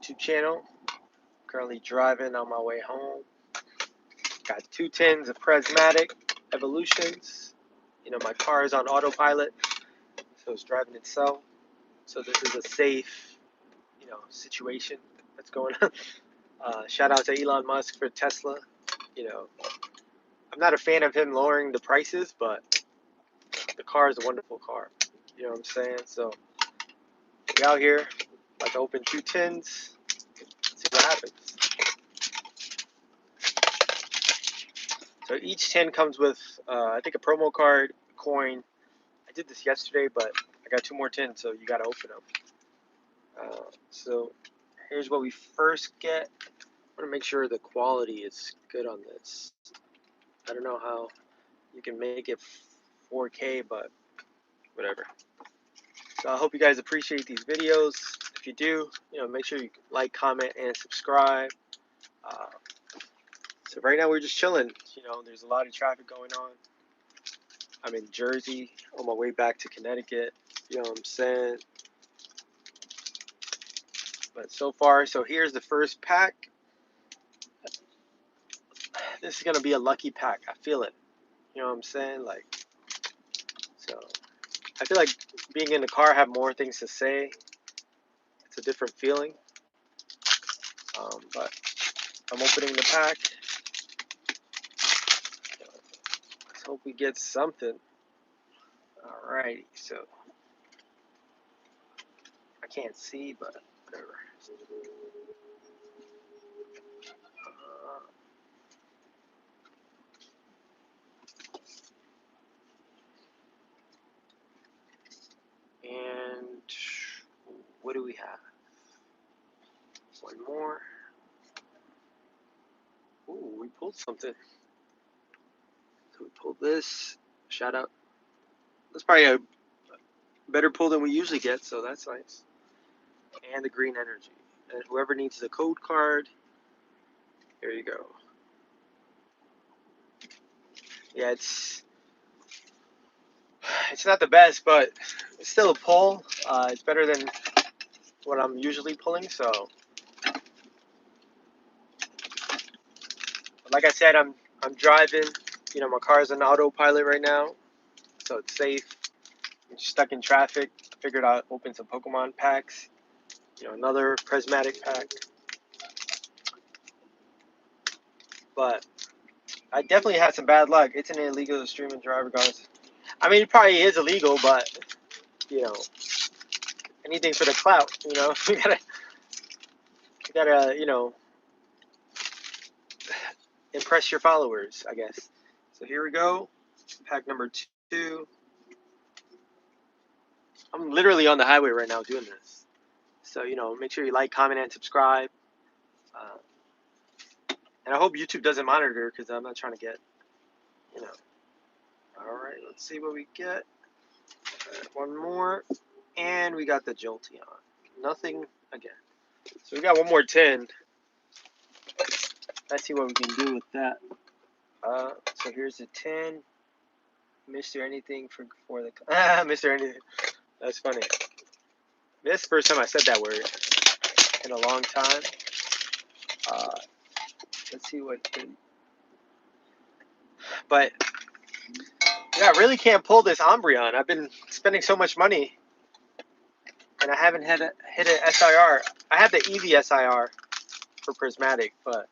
YouTube channel. Currently driving on my way home. Got 2 tins of Prismatic Evolutions. You know, my car is on autopilot, so it's driving itself. So this is a safe, situation that's going on. Shout out to Elon Musk for Tesla. You know, I'm not a fan of him lowering the prices, but the car is a wonderful car. You know what I'm saying? So we out here, about to open 2 tins. See what happens. So each tin comes with, I think, a promo card, a coin. I did this yesterday, but I got 2 more tins, so you gotta open them. So here's what we first get. I want to make sure the quality is good on this. I don't know how you can make it 4K, but whatever. So I hope you guys appreciate these videos. If you do, make sure you like, comment, and subscribe. So right now we're just chilling. There's a lot of traffic going on. I'm in Jersey on my way back to Connecticut. You know what I'm saying? But so far, so here's the first pack. This is gonna be a lucky pack. I feel it. You know what I'm saying? So I feel like being in the car, I have more things to say. It's a different feeling. But I'm opening the pack. Let's hope we get something. Alrighty, so I can't see, but whatever. And what do we have? One more. Ooh, we pulled something. So we pulled this. Shout out. That's probably a better pull than we usually get, so that's nice. And the green energy. And whoever needs the code card, here you go. Yeah, it's not the best, but it's still a pull. It's better than what I'm usually pulling, so. Like I said, I'm driving. My car's on autopilot right now, so it's safe. I'm stuck in traffic. I figured I'd open some Pokemon packs. Another prismatic pack. But I definitely had some bad luck. It's an illegal to stream and drive regardless. I mean, it probably is illegal, but anything for the clout. You gotta impress your followers, I guess. So here we go. Pack number 2. I'm literally on the highway right now doing this. So, make sure you like, comment, and subscribe. And I hope YouTube doesn't monitor because I'm not trying to get, Alright, let's see what we get. One more. And we got the Jolteon. Nothing again. So we got one more 10. Let's see what we can do with that. So here's the 10. Mr. Anything for the... Mr. Anything. That's funny. This is the first time I said that word in a long time. Let's see what... But... yeah, I really can't pull this Umbreon. I've been spending so much money. And I haven't hit an SIR. I have the EV SIR for Prismatic, but...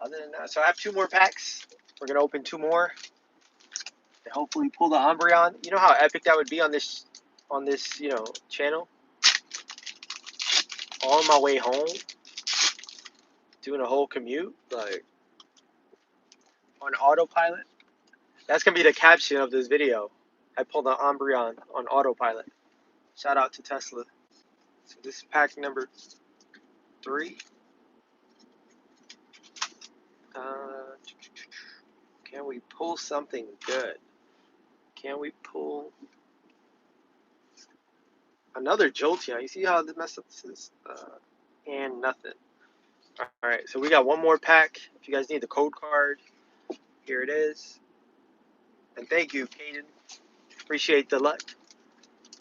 other than that, so I have 2 more packs. We're going to open 2 more. And hopefully pull the Umbreon. You know how epic that would be on this channel? On my way home. Doing a whole commute. On autopilot. That's going to be the caption of this video. I pulled the Umbreon on autopilot. Shout out to Tesla. So this is pack number 3. Can we pull something good? Can we pull another Jolteon? You see how messed up this is? And nothing. Alright, so we got one more pack. If you guys need the code card, here it is. And thank you, Caden. Appreciate the luck.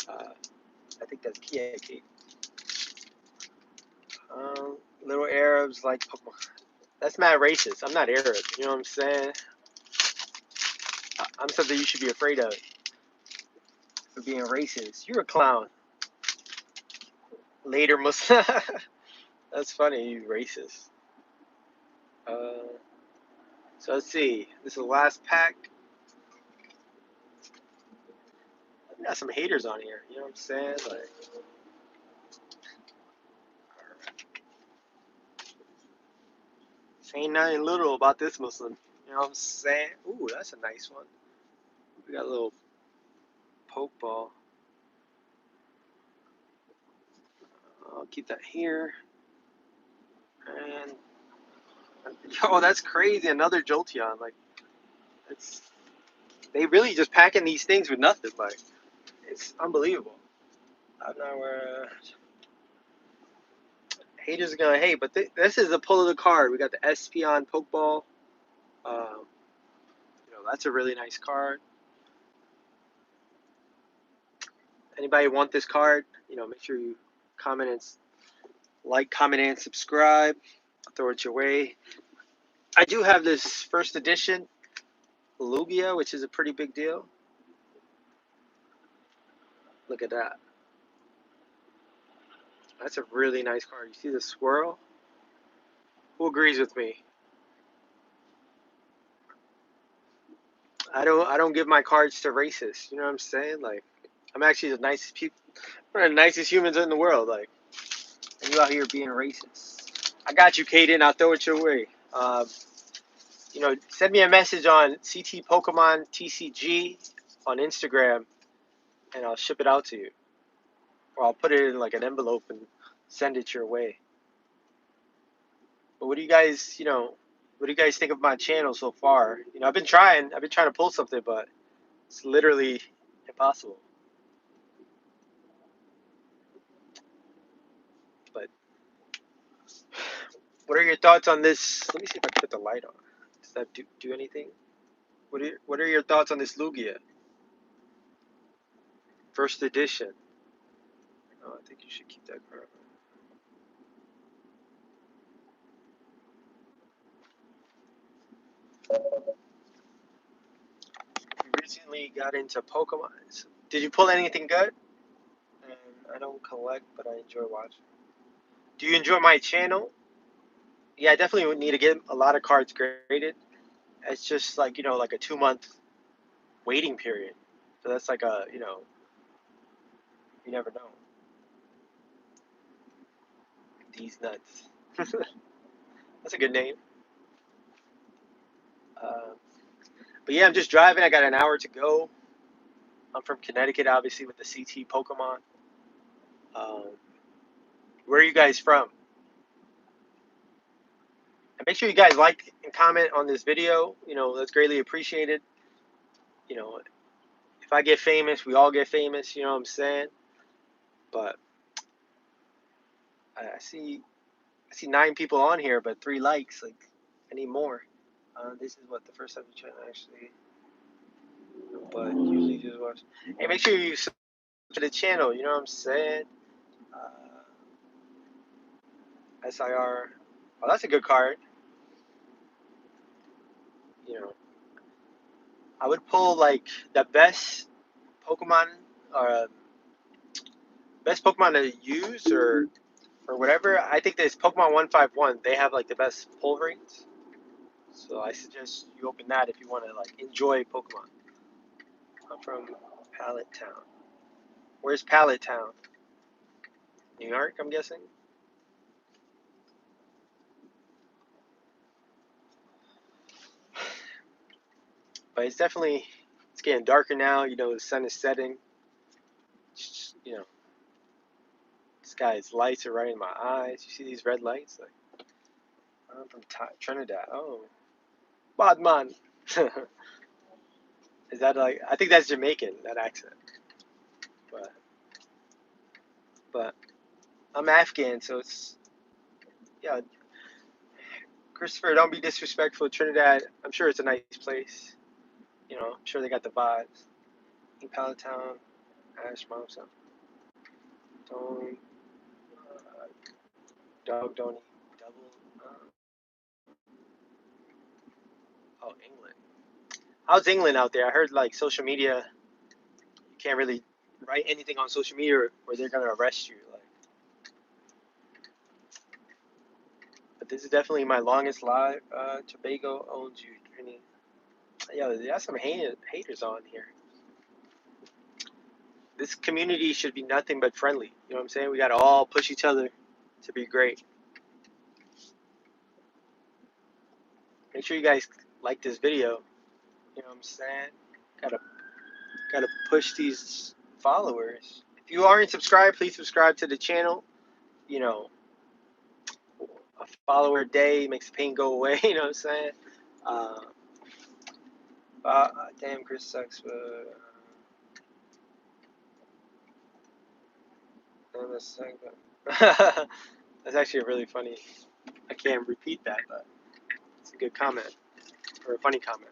I think that's Kia, Kate. Arabs like Pokemon. That's mad racist. I'm not Arab. You know what I'm saying? I'm something you should be afraid of for being racist. You're a clown. Later Muslim. That's funny. You racist. So let's see. This is the last pack. We got some haters on here. You know what I'm saying? Like, ain't nothing little about this Muslim. You know what I'm saying? Ooh, that's a nice one. We got a little Pokeball. I'll keep that here. And yo, that's crazy. Another Jolteon. Like, it's they really just packing these things with nothing. Like, it's unbelievable. I'm not where haters are gonna hate, but this is a pull of the card. We got the Espeon Pokeball. That's a really nice card. Anybody want this card? Make sure you comment and like, comment, and subscribe. I'll throw it your way. I do have this first edition Lugia, which is a pretty big deal. Look at that. That's a really nice card. You see the swirl? Who agrees with me? I don't give my cards to racists. You know what I'm saying? Like, I'm actually the nicest people, one of the nicest humans in the world. Like, and you out here being racist. I got you, Kaden. I'll throw it your way. Send me a message on CT Pokemon TCG on Instagram, and I'll ship it out to you. Or I'll put it in like an envelope and send it your way. But what do you guys think of my channel so far? I've been trying to pull something, but it's literally impossible. But what are your thoughts on this? Let me see if I can put the light on. Does that do anything? What are your thoughts on this Lugia? First edition. Oh, I think you should keep that card. You recently got into Pokemon. Did you pull anything good? And I don't collect, but I enjoy watching. Do you enjoy my channel? Yeah, I definitely would need to get a lot of cards graded. It's just like, like a 2-month waiting period. So that's like you never know. These nuts. That's a good name. Uh, but yeah, I'm just driving. I got an hour to go. I'm from Connecticut, obviously, with the CT Pokemon. Um, where are you guys from? And make sure you guys like and comment on this video. That's greatly appreciated. If I get famous, we all get famous. You know what I'm saying? But I see 9 people on here, but 3 likes. Like, I need more. This is what the first time you try to actually, but usually just watch. Hey, make sure you subscribe to the channel. You know what I'm saying? SIR. Oh, that's a good card. You know, I would pull like the Pokemon, uh, best Pokemon to use or whatever. I think this Pokemon 151. They have like the best pull rates. So I suggest you open that if you want to like enjoy Pokemon. I'm from Pallet Town. Where's Pallet Town? New York, I'm guessing. But it's getting darker now. The sun is setting. The sky's lights are right in my eyes. You see these red lights? Like, I'm from Trinidad. Oh, Badman. Is that like? I think that's Jamaican. That accent. But I'm Afghan, so it's yeah. Christopher, don't be disrespectful. Trinidad. I'm sure it's a nice place. I'm sure they got the vibes. In Palatown, Ash Mountain, Don't Dog don't eat double. Oh, England. How's England out there? I heard like social media, you can't really write anything on social media or they're gonna arrest you. Like, but this is definitely my longest live. Tobago owns you. Yeah, they got some haters on here. This community should be nothing but friendly. You know what I'm saying? We gotta all push each other to be great. Make sure you guys like this video. You know what I'm saying? Gotta push these followers. If you aren't subscribed, please subscribe to the channel. You know, a follower a day makes the pain go away. You know what I'm saying? Uh, damn, Chris sucks. That's actually a really funny. I can't repeat that, but it's a good comment or a funny comment.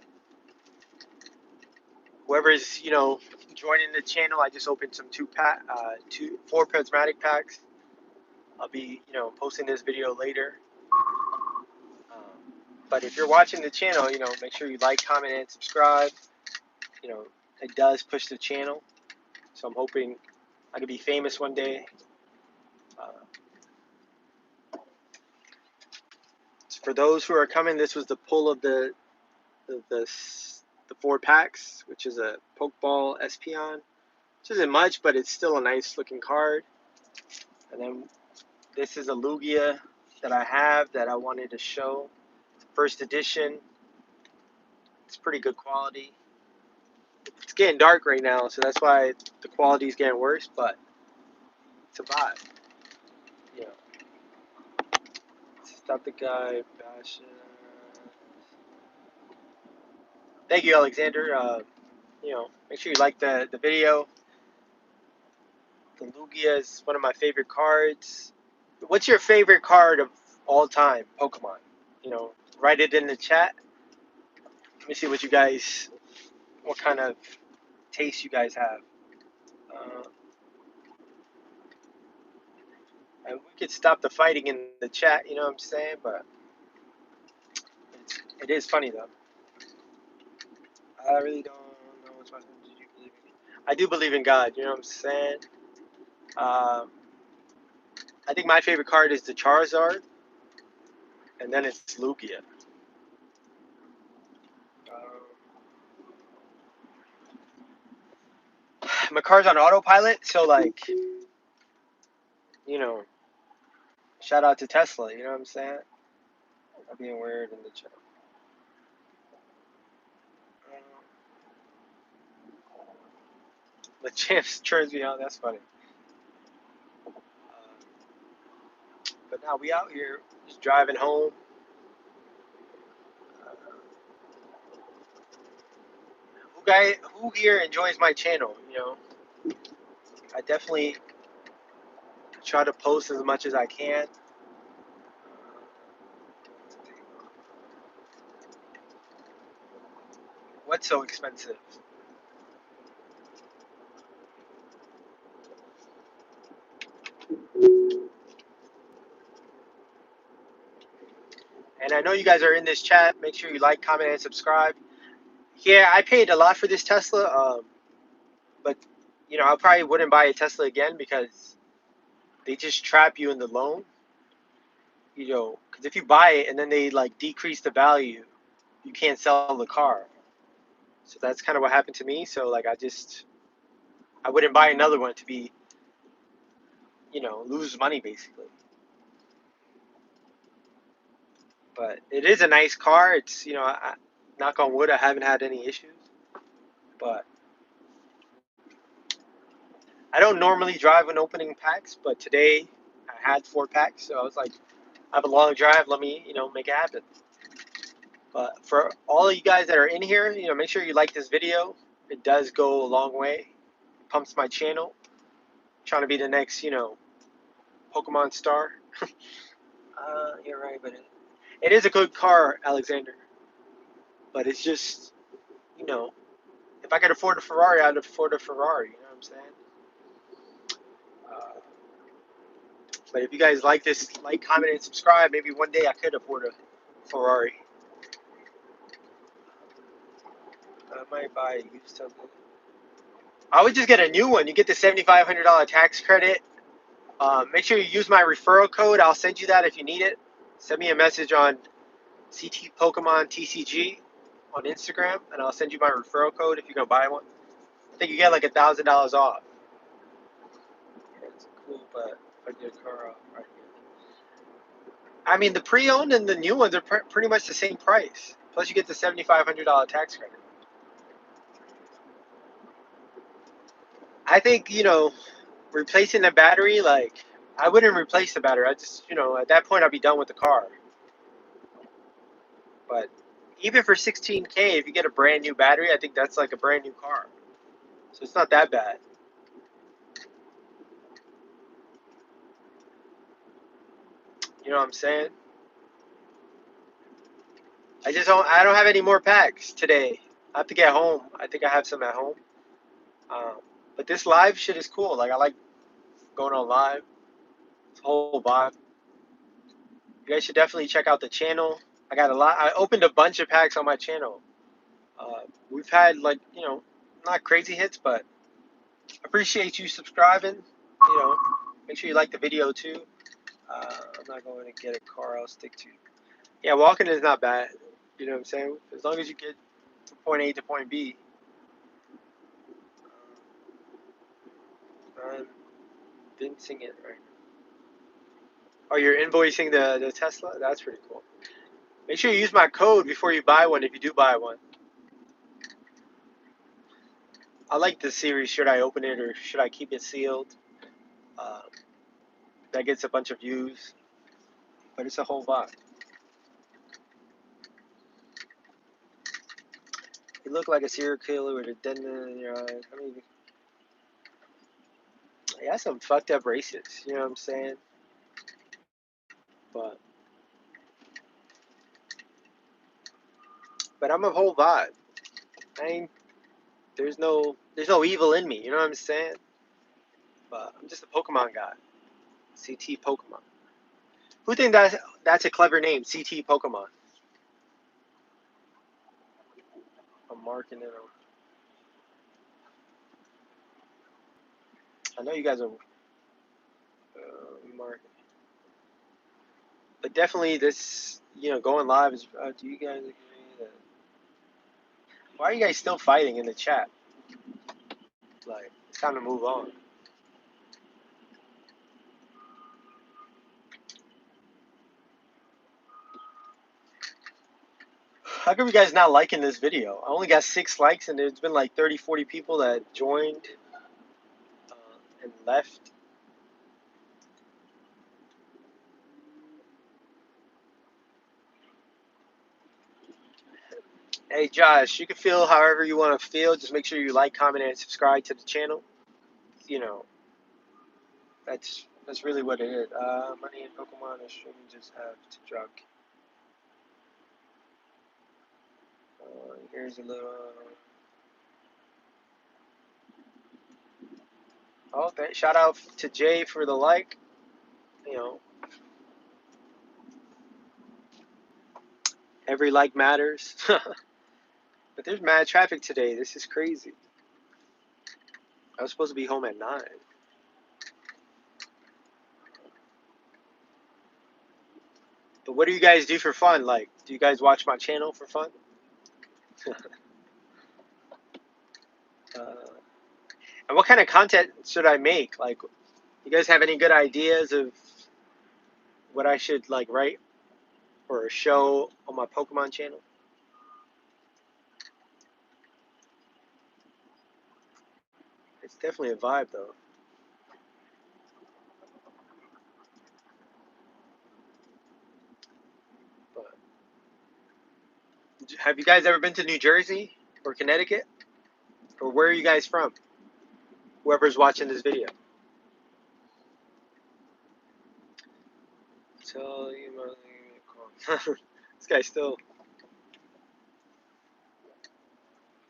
Whoever's joining the channel, I just opened some four prismatic packs. I'll be posting this video later. But if you're watching the channel, make sure you like, comment, and subscribe. It does push the channel. So I'm hoping I could be famous one day. For those who are coming, this was the pull of the 4 packs, which is a Pokeball Espeon, which isn't much, but it's still a nice looking card. And then this is a Lugia that I have that I wanted to show. First edition. It's pretty good quality. It's getting dark right now, so that's why the quality is getting worse, but it's a vibe. You know, stop the guy. Bash. Thank you, Alexander. Make sure you like the video. The Lugia is one of my favorite cards. What's your favorite card of all time, Pokemon? Write it in the chat. Let me see what kind of taste you guys have. And we could stop the fighting in the chat, you know what I'm saying? But it is funny though. I really don't know what's my. Did you believe in? I do believe in God. You know what I'm saying? I think my favorite card is the Charizard, and then it's Lugia. My car's on autopilot, so like, shout out to Tesla. You know what I'm saying? I'm being weird in the chat. The champs turns me out. That's funny. But now we out here just driving home. Who here enjoys my channel? I definitely try to post as much as I can. What's so expensive? And I know you guys are in this chat. Make sure you like, comment, and subscribe. Yeah, I paid a lot for this Tesla, but I probably wouldn't buy a Tesla again because they just trap you in the loan. Because if you buy it and then they like decrease the value, you can't sell the car. So that's kind of what happened to me. So like I wouldn't buy another one to be lose money basically. But it is a nice car. It's knock on wood, I haven't had any issues. But I don't normally drive when opening packs, but today I had 4 packs, so I was like, I have a long drive. Let me make it happen. But for all of you guys that are in here, make sure you like this video. It does go a long way. It pumps my channel. I'm trying to be the next Pokemon star. You're right, but it is a good car, Alexander. But it's just if I could afford a Ferrari, I'd afford a Ferrari. You know what I'm saying? But if you guys like this, like, comment, and subscribe. Maybe one day I could afford a Ferrari. I might buy a used something. I would just get a new one. You get the $7,500 tax credit. Make sure you use my referral code. I'll send you that if you need it. Send me a message on CT Pokemon TCG on Instagram, and I'll send you my referral code if you're gonna buy one. I think you get like $1,000 off. Yeah, it's cool, but if I get a car off, right here. I mean, the pre-owned and the new ones are pretty much the same price. Plus, you get the $7,500 tax credit. I think replacing the battery, like I wouldn't replace the battery. I just at that point I'd be done with the car. But even for 16K, if you get a brand new battery, I think that's like a brand new car. So it's not that bad. You know what I'm saying? I don't have any more packs today. I have to get home. I think I have some at home. Um, but this live shit is cool. Like I like going on live. It's a whole vibe. You guys should definitely check out the channel. I got a lot. I opened a bunch of packs on my channel. We've had like not crazy hits, but appreciate you subscribing. Make sure you like the video too. I'm not going to get a car. I'll stick to. Yeah, walking is not bad. You know what I'm saying? As long as you get from point A to point B. I'm invoicing it right now. Oh, you're invoicing the Tesla? That's pretty cool. Make sure you use my code before you buy one if you do buy one. I like this series. Should I open it or should I keep it sealed? Uh, that gets a bunch of views, but it's a whole vibe. You look like a serial killer with a dent in your eye. I mean, yeah, some fucked up racists. You know what I'm saying? But I'm a whole vibe. I ain't. There's no evil in me. You know what I'm saying? But I'm just a Pokemon guy. CT Pokemon. Who think that's a clever name? CT Pokemon. I'm marking it on. I know you guys are marking, but definitely this. Going live is. Do you guys agree that? Why are you guys still fighting in the chat? Like, it's time to move on. How come you guys not liking this video? I only got 6 likes and there's been like 30, 40 people that joined and left. Hey Josh, you can feel however you want to feel. Just make sure you like, comment, and subscribe to the channel. You know, that's really what it is. Money in Pokemon or streaming just have to drop. Here's a little. Oh, shout out to Jay for the like. Every like matters. But there's mad traffic today. This is crazy. I was supposed to be home at 9. But what do you guys do for fun? Like, do you guys watch my channel for fun? And what kind of content should I make? Like, you guys have any good ideas of what I should like write or show on my Pokemon channel? It's definitely a vibe though. But have you guys ever been to New Jersey or Connecticut? Or where are you guys from? Whoever's watching this video. Tell you this guy still.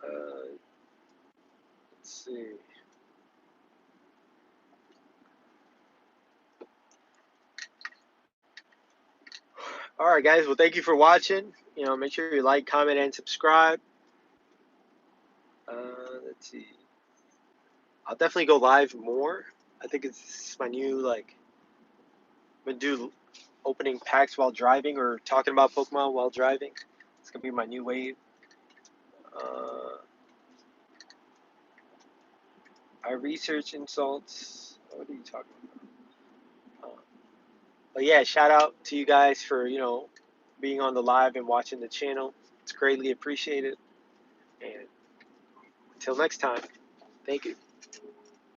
Let's see. All right, guys. Well, thank you for watching. Make sure you like, comment, and subscribe. Let's see. I'll definitely go live more. I think it's my new like. I'm gonna do opening packs while driving or talking about Pokemon while driving. It's gonna be my new wave. Uh, I research insults. What are you talking about? But yeah, shout out to you guys for being on the live and watching the channel. It's greatly appreciated. And until next time, thank you.